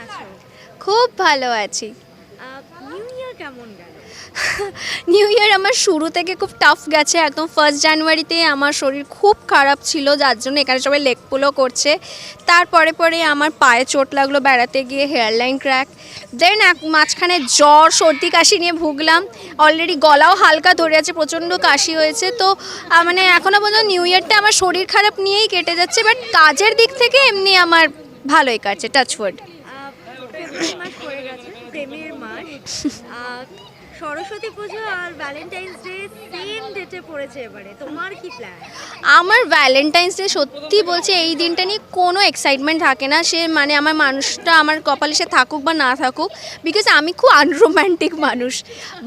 আছো? খুব ভালো আছি। নিউ ইয়ার কেমন গেল? নিউ ইয়ার আমার শুরু থেকে খুব টাফ গেছে। একদম 1 জানুয়ারিতে আমার শরীর খুব খারাপ ছিল, যার জন্য এখানে সবাই লেগ পুলও করছে। তারপরে পরে আমার পায়ে চোট লাগলো বেড়াতে গিয়ে, হেয়ারলাইন ক্র্যাক। দেন মাঝখানে জ্বর সর্দি কাশি নিয়ে ভুগলাম। অলরেডি গলাও হালকা ধরে আছে, প্রচণ্ড কাশি হয়েছে। তো মানে এখনও পর্যন্ত নিউ ইয়ারটা আমার শরীর খারাপ নিয়েই কেটে যাচ্ছে, বাট কাজের দিক থেকে এমনি আমার ভালোই কাটছে, টাচওয়ার্ড। ফেব্রুয়ারি মাস পড়ে গেছে, প্রেমের মাস। সরস্বতী পুজো আর ভ্যালেন্টাইন্স ডে সেম ডেটে পড়েছে এবারে, তোমার কি প্ল্যান? আমার ভ্যালেন্টাইন্স ডে সত্যি বলছি এই দিনটা নিয়ে কোনো এক্সাইটমেন্ট থাকে না। সে মানে আমার মানুষটা আমার কপালে সে থাকুক বা না থাকুক, বিকজ আমি খুব আনরোম্যান্টিক মানুষ।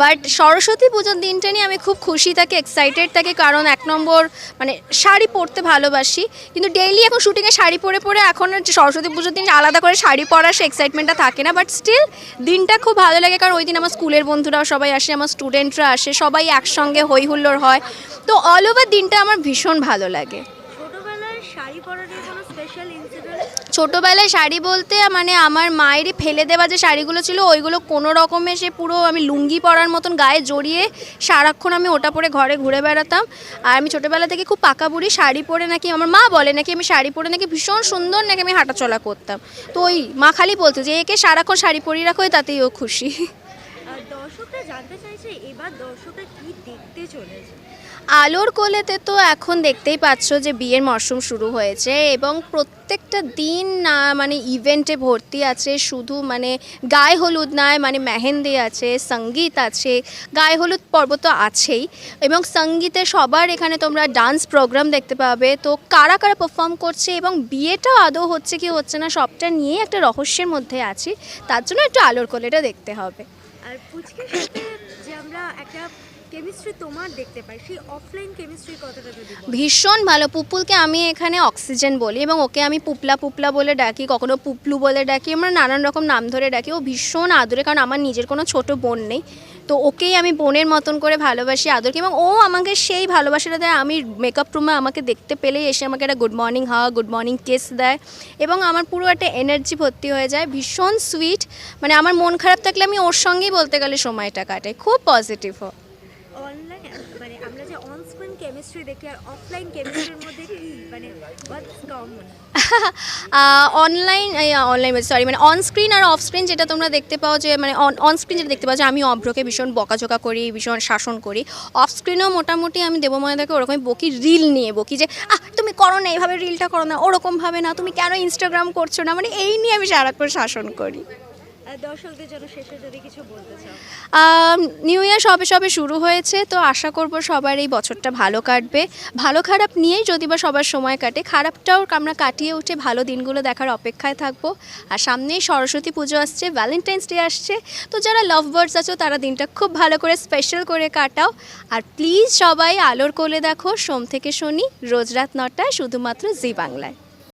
বাট সরস্বতী পুজোর দিনটা নিয়ে আমি খুব খুশি থাকি, এক্সাইটেড থাকি। কারণ এক নম্বর মানে শাড়ি পরতে ভালোবাসি, কিন্তু ডেইলি এখন শুটিংয়ে শাড়ি পরে পরে এখন আর সরস্বতী পুজোর দিন আলাদা করে শাড়ি পরার সে এক্সাইটমেন্টটা থাকে না। বাট স্টিল দিনটা খুব ভালো লাগে, কারণ ওই দিন আমার স্কুলের বন্ধুরাও সবাই আসে, আমার স্টুডেন্টরা আসে, সবাই একসঙ্গে হই হুল্লোড় হয়। তো অল ওভার দিনটা আমার ভীষণ ভালো লাগে। ছোটবেলায় শাড়ি পরা নিয়ে কোনো স্পেশাল ইনসিডেন্ট? ছোটোবেলায় শাড়ি বলতে মানে আমার মায়েরই ফেলে দেওয়া যে শাড়িগুলো ছিল, ওইগুলো কোনো রকমে সে পুরো আমি লুঙ্গি পরার মতন গায়ে জড়িয়ে সারাক্ষণ আমি ওটা পরে ঘরে ঘুরে বেড়াতাম। আর আমি ছোটোবেলা থেকে খুব পাকা বুড়ি, শাড়ি পরে নাকি আমার মা বলে নাকি আমি শাড়ি পরে নাকি ভীষণ সুন্দর নাকি আমি হাঁটাচলা করতাম। তো ওই মা খালি বলতো যে একে সারাক্ষণ শাড়ি পরিয়ে রাখো, তাতেই ও খুশি। দর্শকরা জানতে চাইছে এবার দর্শকরা কি দেখতে চলেছে? আলোর কোলেতে তো এখন দেখতেই পাচ্ছ যে বিয়ের মরশুম শুরু হয়েছে, এবং প্রত্যেকটা দিন মানে ইভেন্টে ভর্তি আছে। শুধু মানে গায়ে হলুদ নয়, মানে মেহেন্দি আছে, সঙ্গীত আছে, গায়ে হলুদ পর্ব তো আছেই, এবং সঙ্গীতে সবার এখানে তোমরা ডান্স প্রোগ্রাম দেখতে পাবে। তো কারা কারা পারফর্ম করছে এবং বিয়েটাও আদৌ হচ্ছে কি হচ্ছে না সবটা নিয়েই একটা রহস্যের মধ্যে আছি, তার জন্য একটু আলোর কোলেটা দেখতে হবে। আর পুচকের সাথে যে আমরা একটা কেমিস্ট্রি তোমার দেখতে পাই, সেই অফলাইন কেমিস্ট্রি কতটা যদি বলো? ভীষণ ভালো। পুপুলকে আমি এখানে অক্সিজেন বলি, এবং ওকে আমি পুপলা পুপলা বলে ডাকি, কখনো পুপলু বলে ডাকি, আমরা নানান রকম নাম ধরে ডাকি। ও ভীষণ আদরে, কারণ আমার নিজের কোনো ছোট বোন নেই, তো ওকেই আমি বোনের মতন করে ভালোবাসি, আদর করি। এবং ও আমাকে সেই ভালোবাসাটা দেয়। আমি মেকআপ রুমে আমাকে দেখতে পেলেই এসে আমাকে একটা গুড মর্নিং হাগ, গুড মর্নিং কিস দেয়, এবং আমার পুরো একটা এনার্জি ভর্তি হয়ে যায়। ভীষণ সুইট, মানে আমার মন খারাপ থাকলে আমি ওর সঙ্গেই বলতে গেলে সময়টা কাটাই। খুব পজিটিভ ও। অনলাইন মানে আমরা যে অন স্ক্রিন কেমিস্ট্রি দেখি আর অফলাইন কেমিস্ট্রির মধ্যে কি মানে হোয়াটস কমন? অনলাইন সরি মানে অন স্ক্রিন আর অফ স্ক্রিন যেটা তোমরা দেখতে পাও, যে মানে অন স্ক্রিন যেটা দেখতে পাও যে আমি অভ্রকে ভীষণ বকাঝোকা করি, ভীষণ শাসন করি। অফ স্ক্রিনেও মোটামুটি আমি দেবময়দাকে ওরকমই বকি, রিল নিয়ে বকি, যে তুমি করো না এইভাবে, রিলটা করো না ওরকমভাবে না, তুমি কেন ইনস্টাগ্রাম করছো না, মানে এই নিয়ে আমি সারাক্ষণ শাসন করি। দর্শকদের জন্য শেষে যদি কিছু বলতে চাও? নিউ ইয়ার সবে সবে শুরু হয়েছে, তো আশা করব সবার এই বছরটা ভালো কাটবে। ভালো খারাপ নিয়েই যদি বা সবার সময় কাটে, খারাপটাও আমরা কাটিয়ে উঠে ভালো দিনগুলো দেখার অপেক্ষায় থাকবো। আর সামনেই সরস্বতী পুজো আসছে, ভ্যালেন্টাইন্স ডে আসছে, তো যারা লাভ বার্ডস আছো তারা দিনটা খুব ভালো করে স্পেশাল করে কাটাও। আর প্লিজ সবাই আলোর কোলে দেখো সোম থেকে শনি রোজ রাত 9টায় শুধুমাত্র জি বাংলায়।